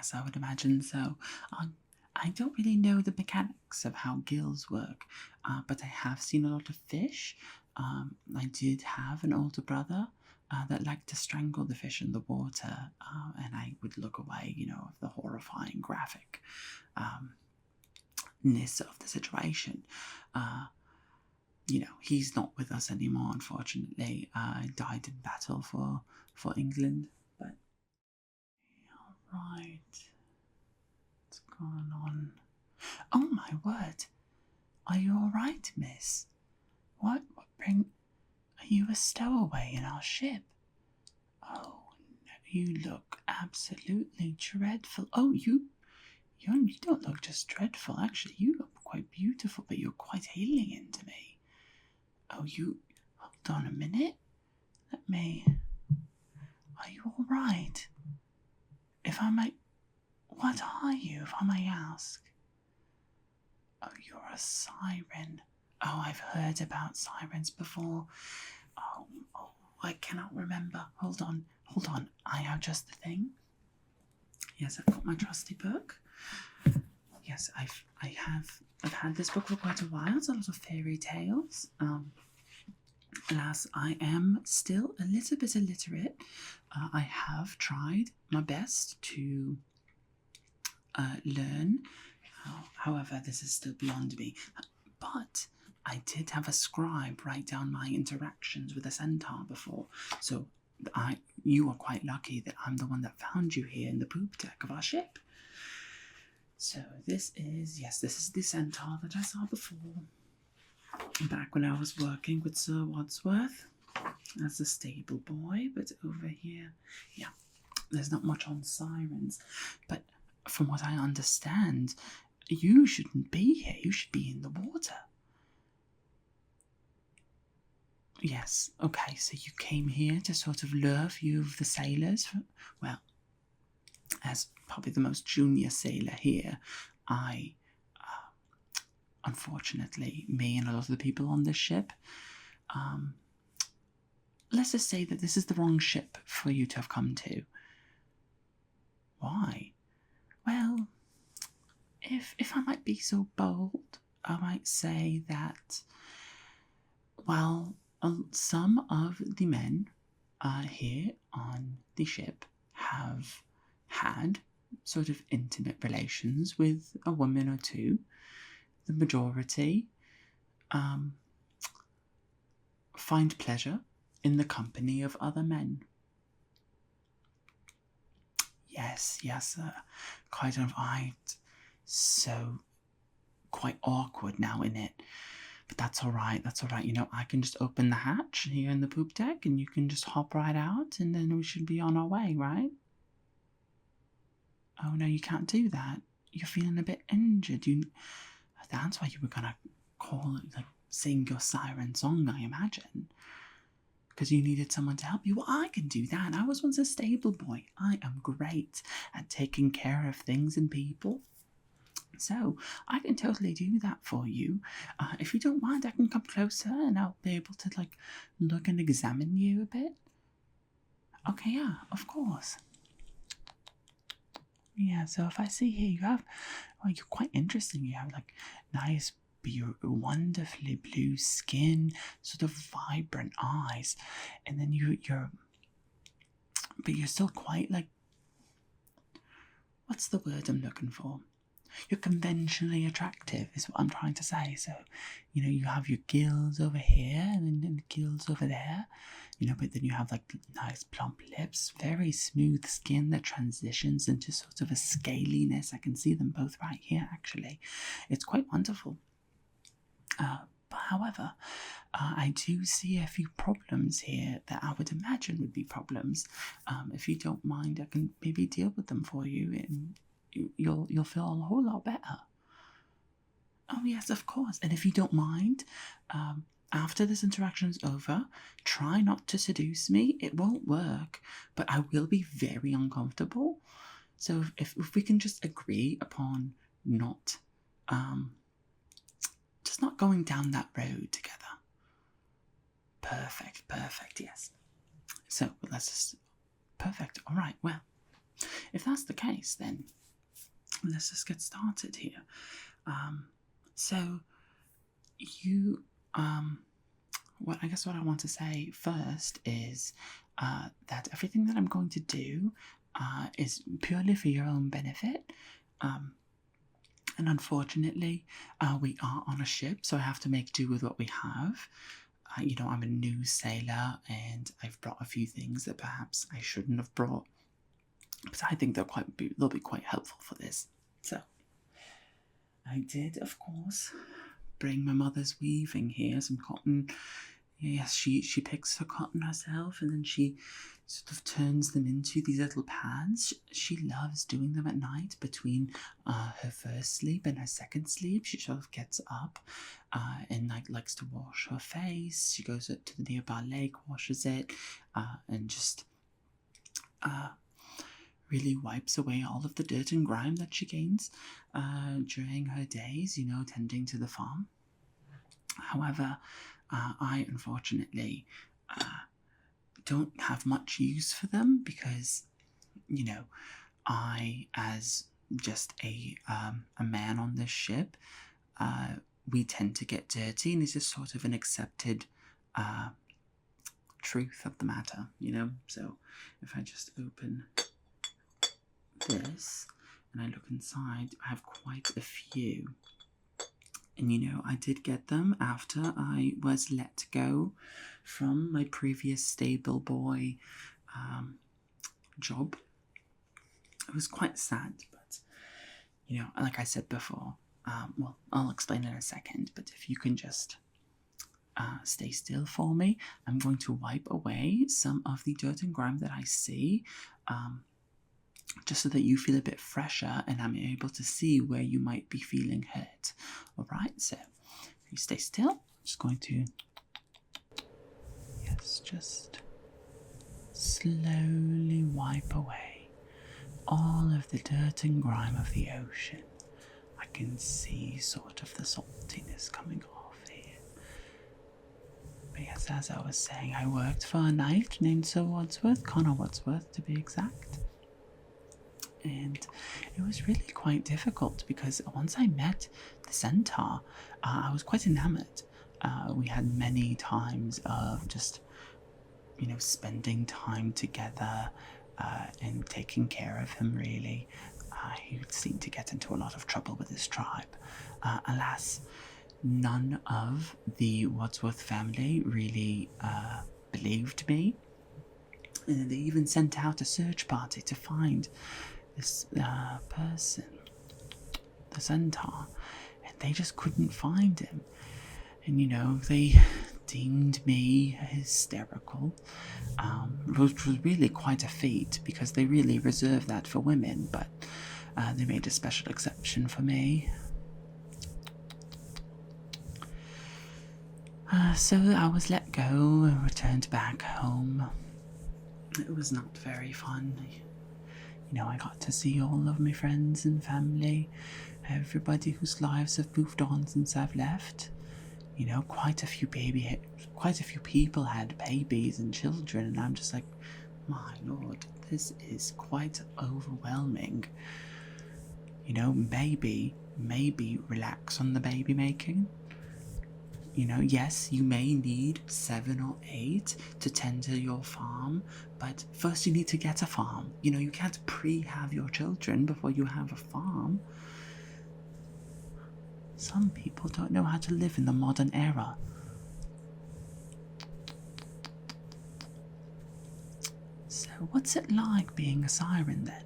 Yes, I would imagine so. I don't really know the mechanics of how gills work, but I have seen a lot of fish. I did have an older brother that liked to strangle the fish in the water, and I would look away, of the horrifying graphic ness of the situation. He's not with us anymore, unfortunately. Died in battle for England. But alright. What's going on? Oh my word. Are you alright, miss? What are you a stowaway in our ship? Oh no, you look absolutely dreadful. Oh, you don't look just dreadful. Actually, you look quite beautiful, but you're quite alien to me. Oh, hold on a minute. Are you alright? If I might, what are you, if I may ask? Oh, you're a siren. Oh, I've heard about sirens before. Oh, I cannot remember. Hold on. I have just the thing. Yes, I've got my trusty book. Yes, I've had this book for quite a while. It's a lot of fairy tales. Alas, I am still a little bit illiterate. I have tried my best to learn. However, this is still beyond me. But I did have a scribe write down my interactions with a centaur before, so you are quite lucky that I'm the one that found you here in the poop deck of our ship. So this is the centaur that I saw before, back when I was working with Sir Wadsworth as a stable boy. But over here, there's not much on sirens. But from what I understand, you shouldn't be here. You should be in the water. Yes, okay, so you came here to sort of lure a few of the sailors. Well, as probably the most junior sailor here, unfortunately, me and a lot of the people on this ship, let's just say that this is the wrong ship for you to have come to. Why? Well, if I might be so bold, I might say that, well, some of the men here on the ship have had sort of intimate relations with a woman or two. The majority find pleasure in the company of other men. Yes, quite alright. So quite awkward now, innit? But that's alright. I can just open the hatch here in the poop deck and you can just hop right out and then we should be on our way, right? Oh no, you can't do that. You're feeling a bit injured. That's why you were gonna sing your siren song, I imagine. Because you needed someone to help you. Well, I can do that. I was once a stable boy. I am great at taking care of things and people. So I can totally do that for you. If you don't mind, I can come closer and I'll be able to look and examine you a bit. Okay, yeah, of course. Yeah, so if I see here you're quite interesting. You have nice, wonderfully blue skin, sort of vibrant eyes, and then you're still quite what's the word I'm looking for? You're conventionally attractive is what I'm trying to say. So, you have your gills over here and then gills over there, but then you have nice plump lips, very smooth skin that transitions into sort of a scaliness. I can see them both right here, actually. It's quite wonderful. But however, I do see a few problems here that I would imagine would be problems. If you don't mind, I can maybe deal with them for you and you'll feel a whole lot better. Oh yes, of course. And if you don't mind, after this interaction is over, try not to seduce me. It won't work, but I will be very uncomfortable. So if we can just agree upon not going down that road together. Perfect, yes. So let's just perfect. All right, well, if that's the case, then let's just get started here. So you, what I want to say first is that everything that I'm going to do is purely for your own benefit. And unfortunately, we are on a ship, so I have to make do with what we have. I'm a new sailor, and I've brought a few things that perhaps I shouldn't have brought, but I think they'll be quite helpful for this. So, I did, of course, bring my mother's weaving here, some cotton. Yes, she picks her cotton herself, and then she sort of turns them into these little pads. She loves doing them at night between her first sleep and her second sleep. She sort of gets up and likes to wash her face. She goes up to the nearby lake, washes it, and just really wipes away all of the dirt and grime that she gains during her days, tending to the farm. However, I unfortunately don't have much use for them because, I, as just a man on this ship, we tend to get dirty, and it's just sort of an accepted truth of the matter, So if I just open this and I look inside, I have quite a few. And I did get them after I was let go from my previous stable boy job. It was quite sad, but like I said before, well, I'll explain in a second, but if you can just stay still for me, I'm going to wipe away some of the dirt and grime that I see, just so that you feel a bit fresher and I'm able to see where you might be feeling hurt. Alright, so if you stay still, I'm just going to, just slowly wipe away all of the dirt and grime of the ocean. I can see sort of the saltiness coming off here. But yes, as I was saying, I worked for a knight named Sir Wadsworth, Connor Wadsworth to be exact. And it was really quite difficult because once I met the centaur, I was quite enamoured. We had many times of just, spending time together and taking care of him, really. He seemed to get into a lot of trouble with his tribe. Alas, none of the Wadsworth family really believed me. And they even sent out a search party to find this person, the centaur, and they just couldn't find him. And they deemed me hysterical, which was really quite a feat because they really reserve that for women, but they made a special exception for me. So I was let go and returned back home. It was not very fun. I got to see all of my friends and family, everybody whose lives have moved on since I've left. Quite a few people had babies and children, and I'm just like, my lord, this is quite overwhelming. Maybe relax on the baby making. Yes, you may need 7 or 8 to tend to your farm, but first you need to get a farm. You can't pre-have your children before you have a farm. Some people don't know how to live in the modern era. So what's it like being a siren then?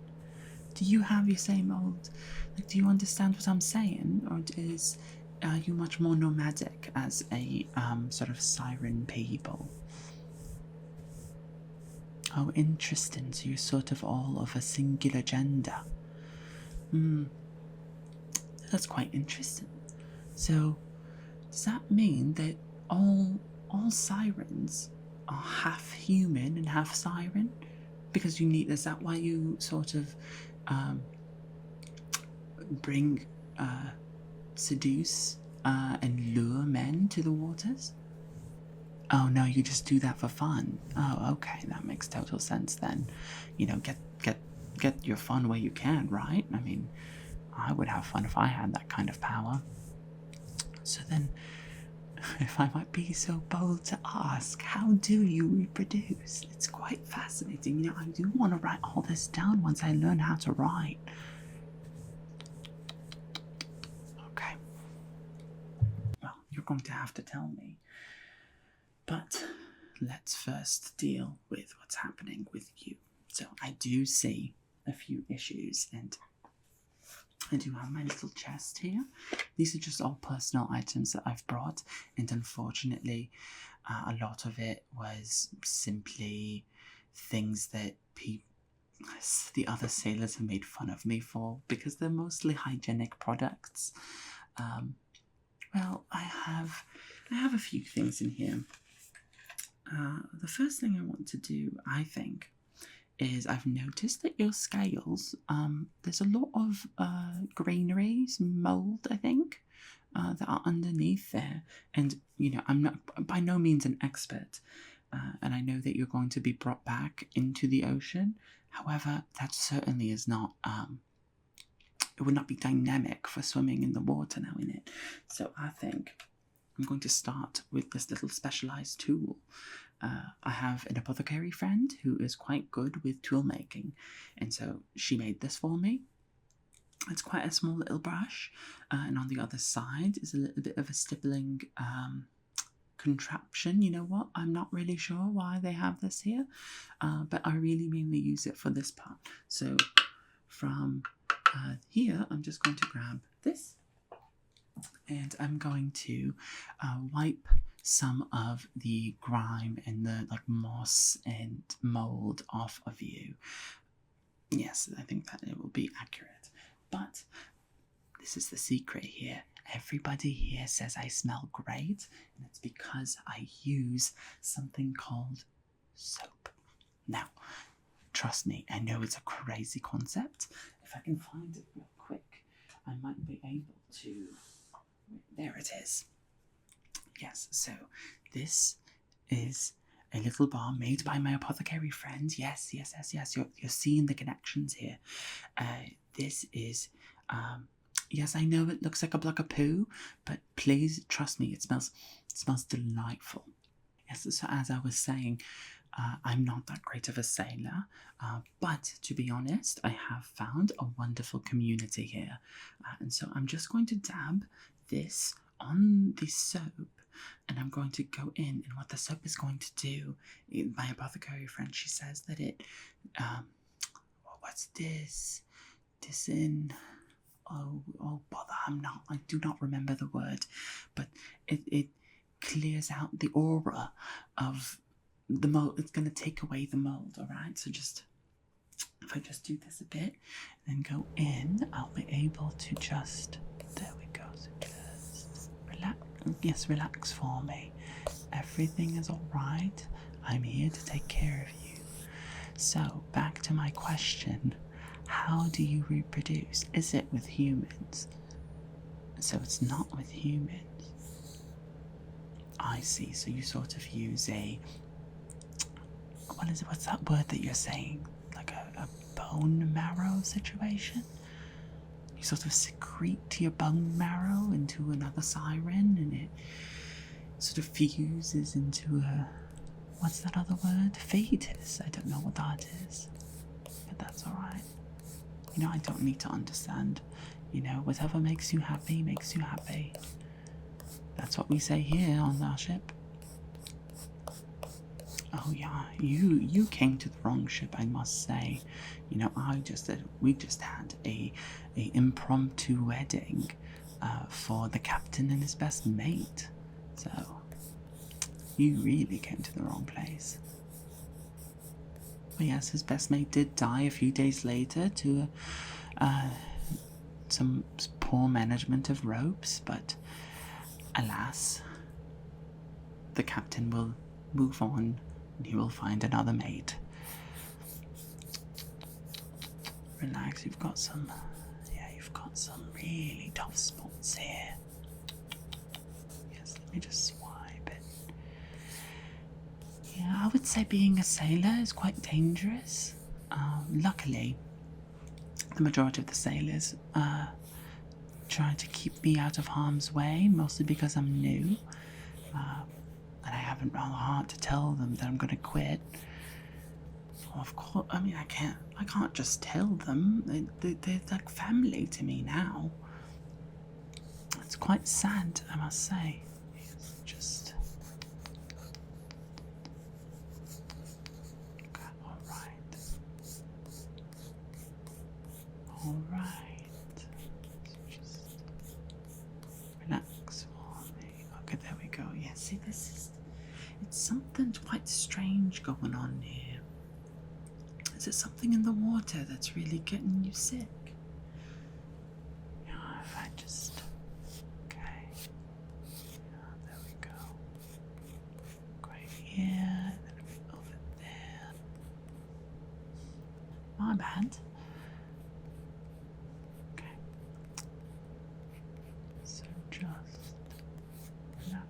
Do you have your same old... do you understand what I'm saying? Or are you much more nomadic as a sort of siren people? Oh, interesting. So you're sort of all of a singular gender. That's quite interesting. So, does that mean that all sirens are half human and half siren? Because is that why you sort of bring, seduce, and lure men to the waters? Oh no, you just do that for fun. Oh, okay, that makes total sense then. Get get your fun where you can, right? I mean, I would have fun if I had that kind of power. So then, if I might be so bold to ask, how do you reproduce? It's quite fascinating. You know, I do want to write all this down once I learn how to write. Okay. Well, you're going to have to tell me. But let's first deal with what's happening with you. So I do see a few issues, and I do have my little chest here. These are just all personal items that I've brought, and unfortunately, a lot of it was simply things that the other sailors have made fun of me for, because they're mostly hygienic products. Well, I have a few things in here. The first thing I want to do, I think, is I've noticed that your scales, there's a lot of greenery, some mould, I think, that are underneath there. And, you know, I'm not by no means an expert, and I know that you're going to be brought back into the ocean. However, that certainly is not, it would not be dynamic for swimming in the water now in it. So I think I'm going to start with this little specialized tool. I have an apothecary friend who is quite good with tool making, and so she made this for me. It's quite a small little brush, and on the other side is a little bit of a stippling contraption. You know what? I'm not really sure why they have this here, but I really mainly use it for this part. So from here, I'm just going to grab this, and I'm going to wipe some of the grime and the moss and mold off of you. Yes, I think that it will be accurate. But this is the secret here. Everybody here says I smell great, and it's because I use something called soap. Now, trust me, I know it's a crazy concept. If I can find it real quick, I might be able to... There it is. Yes, so this is a little bar made by my apothecary friend. Yes. You're seeing the connections here. This is, yes, I know it looks like a block of poo, but please trust me, it smells delightful. Yes, so as I was saying, I'm not that great of a sailor, but to be honest, I have found a wonderful community here. And so I'm just going to dab this on the soap, and I'm going to go in, and what the soap is going to do, my apothecary friend, she says that it, what's this? Oh bother, I do not remember the word, but it clears out the aura of the mold. It's going to take away the mold, alright? So if I just do this a bit, and then go in, I'll be able to just, there we go, so just relax for me. Everything is alright. I'm here to take care of you. So, back to my question. How do you reproduce? Is it with humans? So it's not with humans. I see, so you sort of use what's that word that you're saying? Like a bone marrow situation? You sort of secrete your bone marrow into another siren, and it sort of fuses into a, what's that other word? Fetus. I don't know what that is, but that's alright. You know, I don't need to understand. You know, whatever makes you happy makes you happy. That's what we say here on our ship. Oh yeah, you came to the wrong ship, I must say. You know, we just had a impromptu wedding for the captain and his best mate. So you really came to the wrong place. But yes, his best mate did die a few days later to some poor management of ropes, but alas, the captain will move on and he will find another mate. Relax, you've got some really tough spots here. Yes, let me just swipe it. Yeah, I would say being a sailor is quite dangerous. Luckily, the majority of the sailors trying to keep me out of harm's way, mostly because I'm new. And I haven't the heart to tell them that I'm going to quit. Well, of course, I mean, I can't just tell them. They're like family to me now. It's quite sad, I must say. It's just... Okay, alright. Alright. Just relax for me. Okay, there we go. Yeah, see, it's something quite strange going on here. Is it something in the water that's really getting you sick? Yeah, if I just... Okay. Yeah, there we go. Right here, and then a bit over there. My bad. Okay. So just... relax.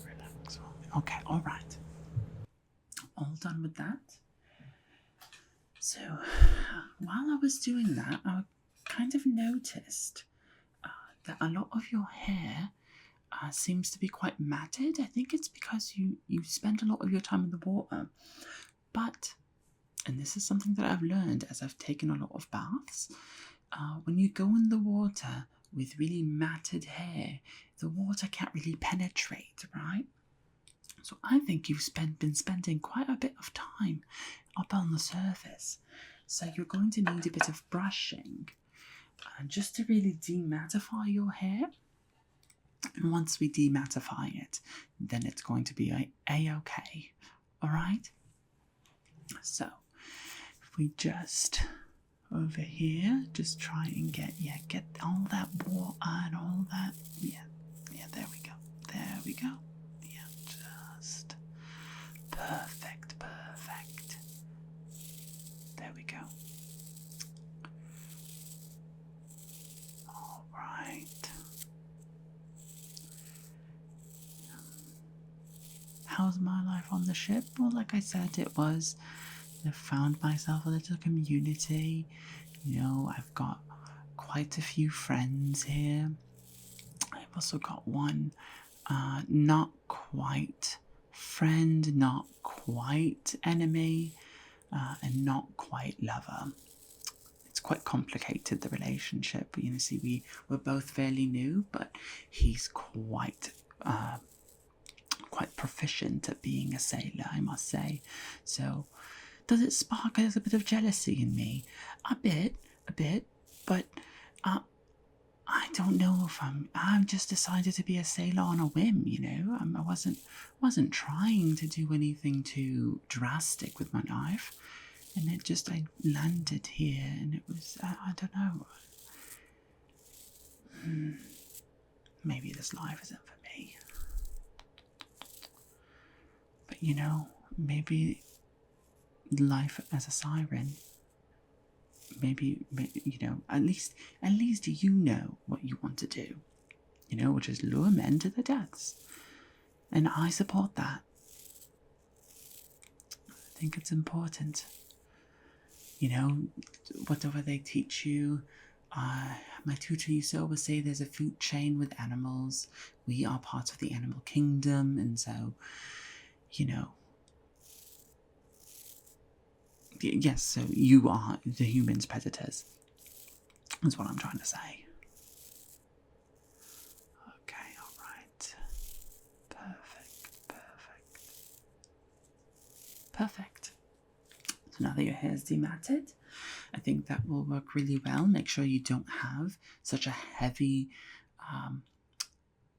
Relax. Okay, alright. All done with that. So, while I was doing that, I kind of noticed that a lot of your hair seems to be quite matted. I think it's because you spend a lot of your time in the water. But, and this is something that I've learned as I've taken a lot of baths, when you go in the water with really matted hair, the water can't really penetrate, right? So I think you've been spending quite a bit of time up on the surface. So you're going to need a bit of brushing just to really demattify your hair. And once we demattify it, then it's going to be a-okay. Alright? So, if we just, over here, just try and get all that water and all that, yeah, there we go. There we go. Yeah, just perfect. There we go. Alright. How's my life on the ship? Well, like I said, I found myself a little community. You know, I've got quite a few friends here. I've also got one not quite friend, not quite enemy, and not quite lover. It's quite complicated, the relationship. You know, see, we're both fairly new, but he's quite proficient at being a sailor, I must say. So, does it spark a little bit of jealousy in me? A bit, but I don't know if I've just decided to be a sailor on a whim, you know. I wasn't trying to do anything too drastic with my life, and I landed here, and it was, I don't know. Maybe this life isn't for me. But you know, maybe life as a siren. Maybe you know, at least you know what you want to do. You know, which is lure men to their deaths. And I support that. I think it's important. You know, whatever they teach you, my tutor used to always say there's a food chain with animals. We are part of the animal kingdom, and so, you know, yes, so you are the humans' predators. That's what I'm trying to say. Okay, alright. Perfect. So now that your hair is dematted, I think that will work really well. Make sure you don't have such a heavy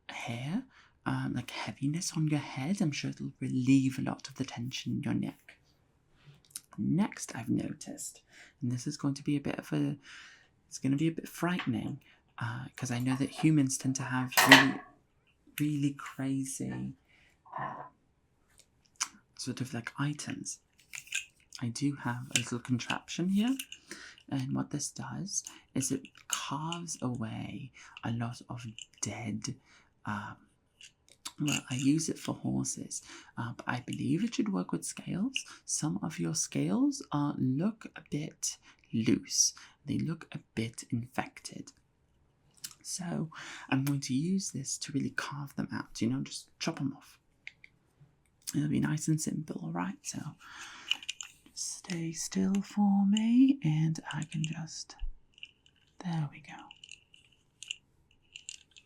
hair, like heaviness on your head. I'm sure it'll relieve a lot of the tension in your neck. Next, I've noticed, and this is going to be it's going to be a bit frightening, because I know that humans tend to have really crazy sort of like items. I do have a little contraption here, and what this does is it carves away a lot of dead Well, I use it for horses, but I believe it should work with scales. Some of your scales look a bit loose. They look a bit infected. So I'm going to use this to really carve them out, just chop them off. It'll be nice and simple, alright? So just stay still for me and I can just... There we go.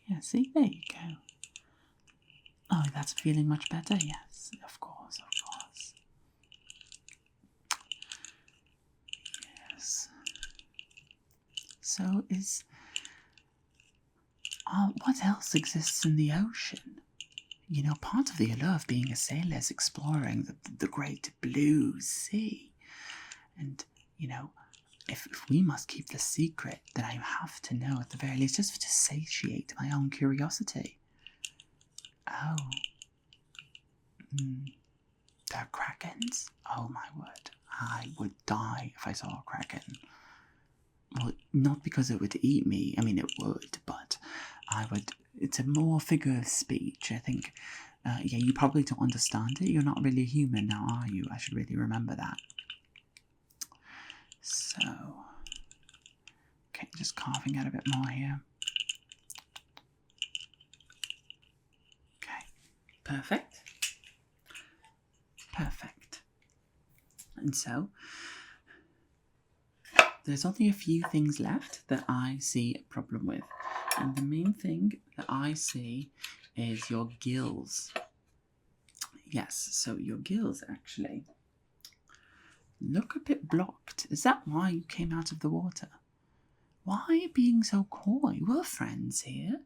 Yeah, see? There you go. Oh, that's feeling much better? Yes, of course, of course. Yes. So what else exists in the ocean? Part of the allure of being a sailor is exploring the great blue sea. And, if we must keep the secret, then I have to know at the very least, just to satiate my own curiosity. Oh. There are krakens? Oh my word. I would die if I saw a kraken. Well, not because it would eat me. I mean, it would, but it's a more figure of speech. I think, yeah, you probably don't understand it. You're not really human now, are you? I should really remember that. So, okay, just carving out a bit more here. Okay, perfect. Perfect. And so, there's only a few things left that I see a problem with. And the main thing that I see is your gills. Yes, so your gills actually look a bit blocked. Is that why you came out of the water? Why are you being so coy? We're friends here.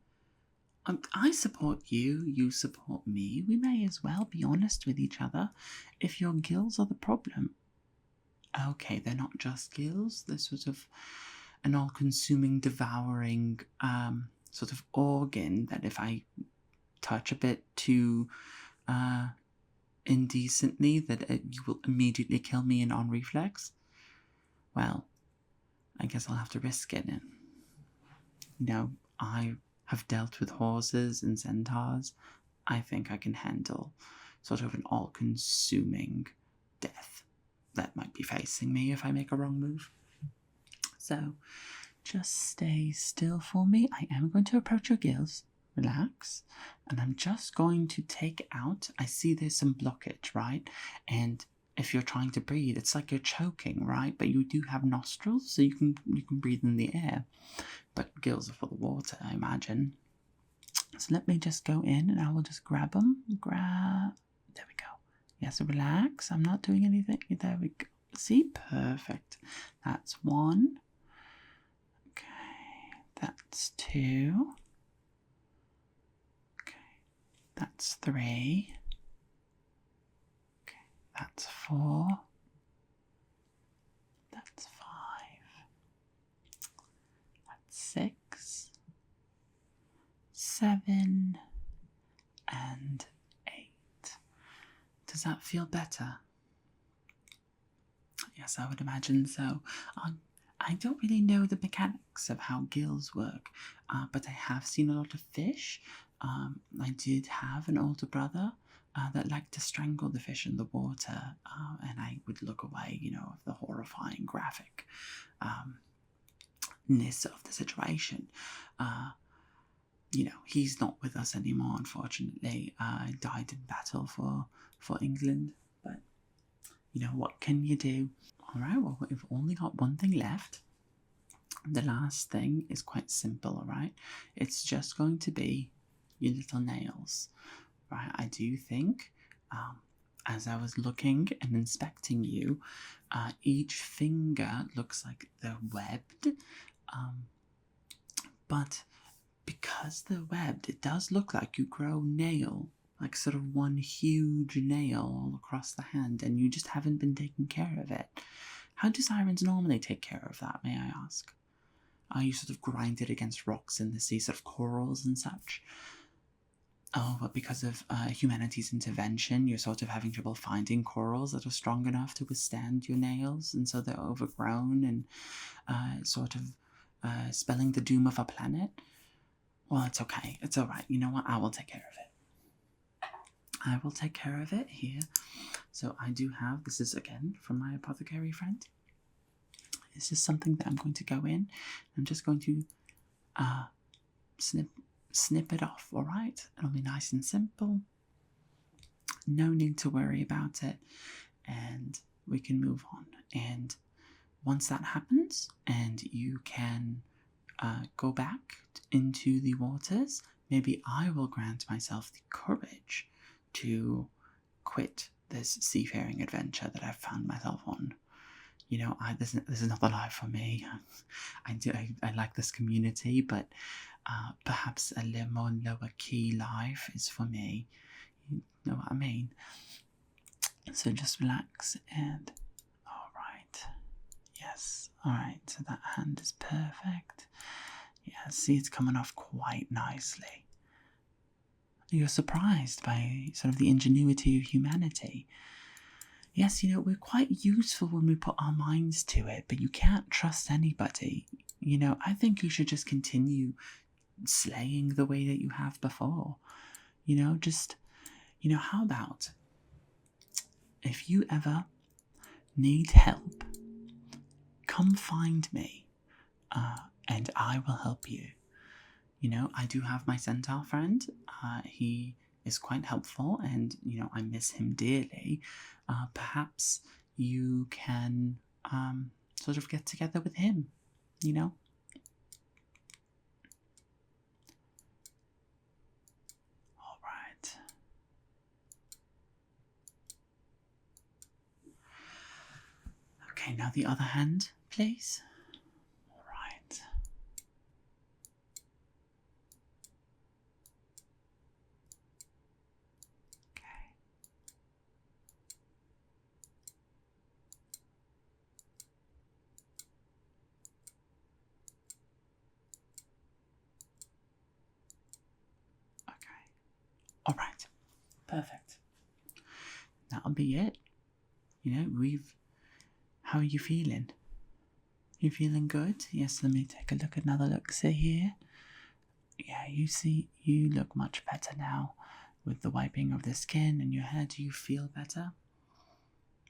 I support you, you support me. We may as well be honest with each other if your gills are the problem. Okay, they're not just gills. They're sort of an all-consuming, devouring sort of organ that if I touch a bit too indecently, that you will immediately kill me on reflex. Well, I guess I'll have to risk it. I have dealt with horses and centaurs. I think I can handle sort of an all-consuming death that might be facing me if I make a wrong move. So, just stay still for me. I am going to approach your gills. Relax. And I'm just going to take out... I see there's some blockage, right? And if you're trying to breathe, it's like you're choking, right? But you do have nostrils, so you can breathe in the air. But gills are for the water, I imagine. So let me just go in and I will just grab them. There we go. Yes, relax. I'm not doing anything. There we go. See? Perfect. That's one. Okay. That's two. Okay. That's three. Okay. That's four. That's five. That's six. 7 and 8. Does that feel better? Yes, I would imagine so. I don't really know the mechanics of how gills work, but I have seen a lot of fish. I did have an older brother that liked to strangle the fish in the water, and I would look away, of the horrifying graphic ness of the situation. He's not with us anymore, unfortunately. He died in battle for England. But, what can you do? Alright, well, we've only got one thing left. The last thing is quite simple, alright? It's just going to be your little nails. Right, I do think, as I was looking and inspecting you, each finger looks like they're webbed. But because they're webbed, it does look like you grow nail, like sort of one huge nail all across the hand, and you just haven't been taking care of it. How do sirens normally take care of that, may I ask? Are you sort of grind it against rocks in the sea, sort of corals and such? Oh, but because of humanity's intervention, you're sort of having trouble finding corals that are strong enough to withstand your nails, and so they're overgrown and sort of spelling the doom of our planet? Well, it's okay. It's alright. You know what? I will take care of it. I will take care of it here. So I do have, this is again from my apothecary friend. This is something that I'm going to go in. I'm just going to snip it off, alright? It'll be nice and simple. No need to worry about it. And we can move on. And once that happens, and you can go back into the waters, maybe I will grant myself the courage to quit this seafaring adventure that I've found myself on. You know, this is not the life for me. I like this community, but perhaps a little more lower key life is for me. You know what I mean? So just relax and... Alright. Yes. Alright, so that hand is perfect. Yeah, see, it's coming off quite nicely. You're surprised by sort of the ingenuity of humanity. Yes, you know, we're quite useful when we put our minds to it, but you can't trust anybody. You know, I think you should just continue slaying the way that you have before. You know, just, you know, how about if you ever need help, come find me, and I will help you. You know, I do have my centaur friend. He is quite helpful, and, you know, I miss him dearly. Perhaps you can sort of get together with him, you know? All right. Okay, now the other hand, please. All right. Alright, perfect. That'll be it. You know, how are you feeling? You feeling good? Yes, let me take a look, another look. See here? Yeah, you look much better now with the wiping of the skin and your hair. Do you feel better?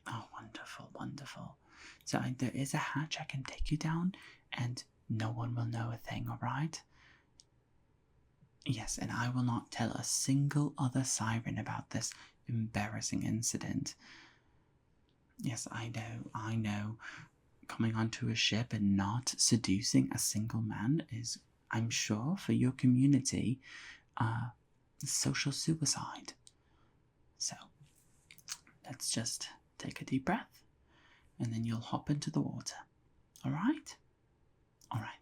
Oh, wonderful, wonderful. So there is a hatch I can take you down and no one will know a thing, alright? Yes, and I will not tell a single other siren about this embarrassing incident. Yes, I know. Coming onto a ship and not seducing a single man is, I'm sure, for your community, social suicide. So, let's just take a deep breath, and then you'll hop into the water. Alright? Alright.